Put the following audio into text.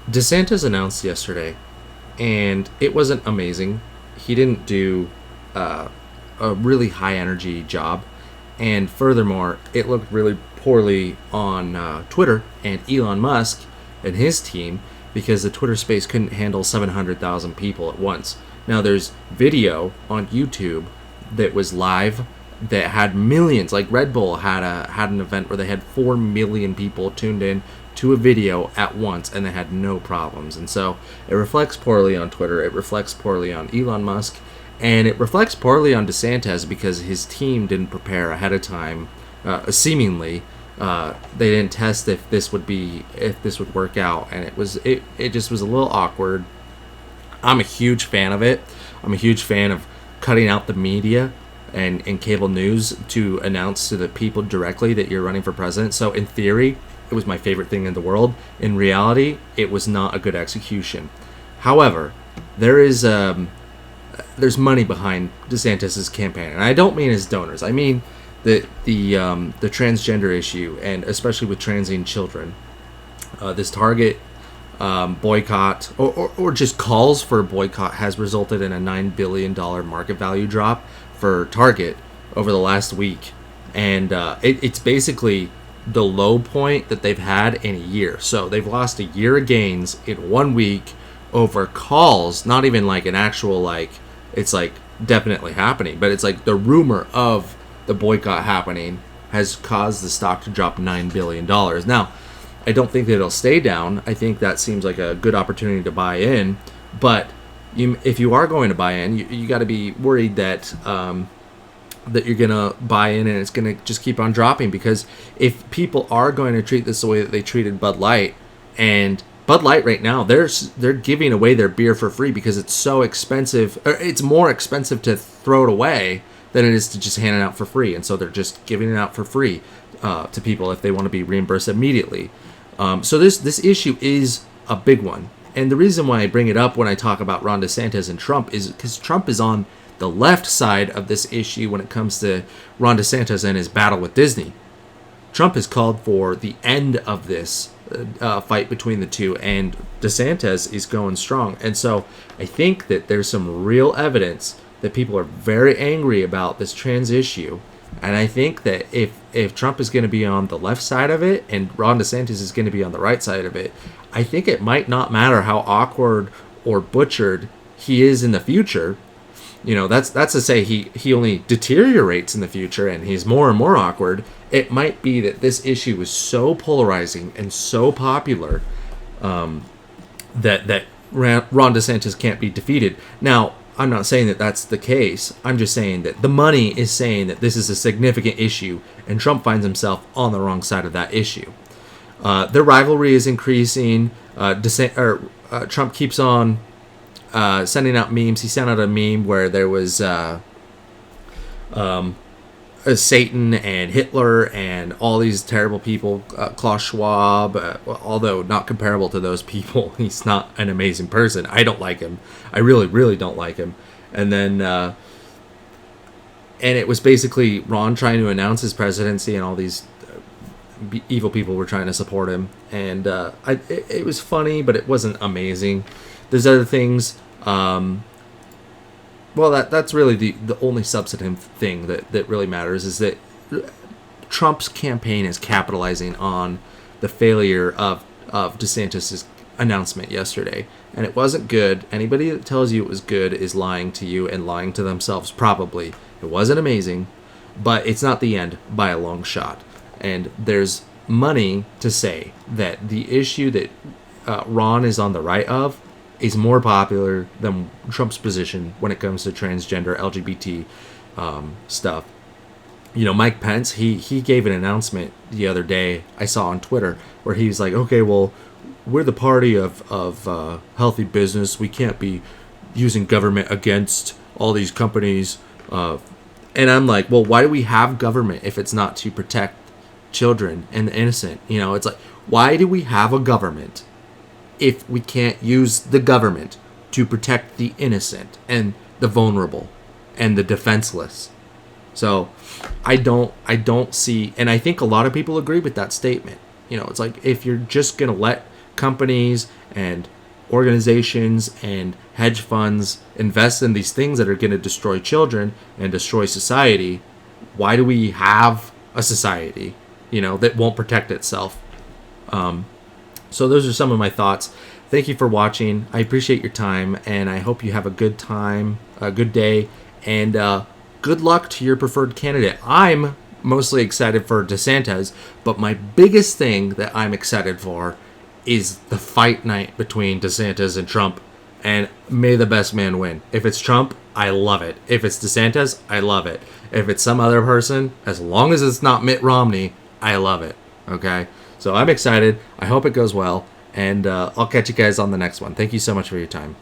DeSantis announced yesterday, and it wasn't amazing. He didn't do a really high energy job, and furthermore, it looked really poorly on Twitter and Elon Musk and his team because the Twitter space couldn't handle 700,000 people at once. Now, there's video on YouTube that was live that had millions. Like Red Bull had an event where they had 4 million people tuned in to a video at once, and they had no problems. And so it reflects poorly on Twitter. It reflects poorly on Elon Musk, and it reflects poorly on DeSantis because his team didn't prepare ahead of time. Seemingly, they didn't test if this would work out, and it just was a little awkward. I'm a huge fan of it. I'm a huge fan of cutting out the media and cable news to announce to the people directly that you're running for president. So in theory, it was my favorite thing in the world. In reality, it was not a good execution. However, there's money behind DeSantis' campaign, and I don't mean his donors. I mean the transgender issue, and especially with transing children. This Target boycott or just calls for a boycott has resulted in a $9 billion market value drop for Target over the last week, and it's basically the low point that they've had in a year. So they've lost a year of gains in 1 week over calls, not even like an actual, like, it's like definitely happening, but it's like the rumor of the boycott happening has caused the stock to drop $9 billion. Now, I don't think that it'll stay down. I think that seems like a good opportunity to buy in, but if you are going to buy in, you got to be worried that that you're going to buy in and it's going to just keep on dropping, because if people are going to treat this the way that they treated Bud Light, and Bud Light right now, they're giving away their beer for free because it's so expensive, or it's more expensive to throw it away than it is to just hand it out for free, and so they're just giving it out for free to people if they want to be reimbursed immediately. So this issue is a big one, and the reason why I bring it up when I talk about Ron DeSantis and Trump is because Trump is on the left side of this issue when it comes to Ron DeSantis and his battle with Disney. Trump has called for the end of this fight between the two, and DeSantis is going strong. And so I think that there's some real evidence that people are very angry about this trans issue. And I think that if Trump is going to be on the left side of it and Ron DeSantis is going to be on the right side of it, I think it might not matter how awkward or butchered he is in the future. You know, that's to say he only deteriorates in the future and he's more and more awkward. It might be that this issue is so polarizing and so popular that Ron DeSantis can't be defeated. Now, I'm not saying that that's the case. I'm just saying that the money is saying that this is a significant issue, and Trump finds himself on the wrong side of that issue. Their rivalry is increasing. Trump keeps on sending out memes. He sent out a meme where there was Satan and Hitler and all these terrible people. Klaus Schwab, although not comparable to those people, he's not an amazing person. I don't like him. I really, really don't like him. And then, and it was basically Ron trying to announce his presidency, and all these evil people were trying to support him. And it was funny, but it wasn't amazing. There's other things. Well, that's really the only substantive thing that really matters, is that Trump's campaign is capitalizing on the failure of DeSantis' announcement yesterday. And it wasn't good. Anybody that tells you it was good is lying to you and lying to themselves, probably. It wasn't amazing, but it's not the end by a long shot. And there's money to say that the issue that Ron is on the right of is more popular than Trump's position when it comes to transgender LGBT stuff. You know, Mike Pence, he gave an announcement the other day I saw on Twitter where he was like, okay, well, we're the party of healthy business. We can't be using government against all these companies. And I'm like, well, why do we have government if it's not to protect children and the innocent? You know, it's like, why do we have a government if we can't use the government to protect the innocent and the vulnerable and the defenseless? So I don't see, and I think a lot of people agree with that statement. You know, it's like, if you're just going to let companies and organizations and hedge funds invest in these things that are going to destroy children and destroy society, why do we have a society, that won't protect itself? So those are some of my thoughts. Thank you for watching. I appreciate your time, and I hope you have a good time, a good day, and good luck to your preferred candidate. I'm mostly excited for DeSantis, but my biggest thing that I'm excited for is the fight night between DeSantis and Trump, and may the best man win. If it's Trump, I love it. If it's DeSantis, I love it. If it's some other person, as long as it's not Mitt Romney, I love it. Okay? So I'm excited. I hope it goes well, and I'll catch you guys on the next one. Thank you so much for your time.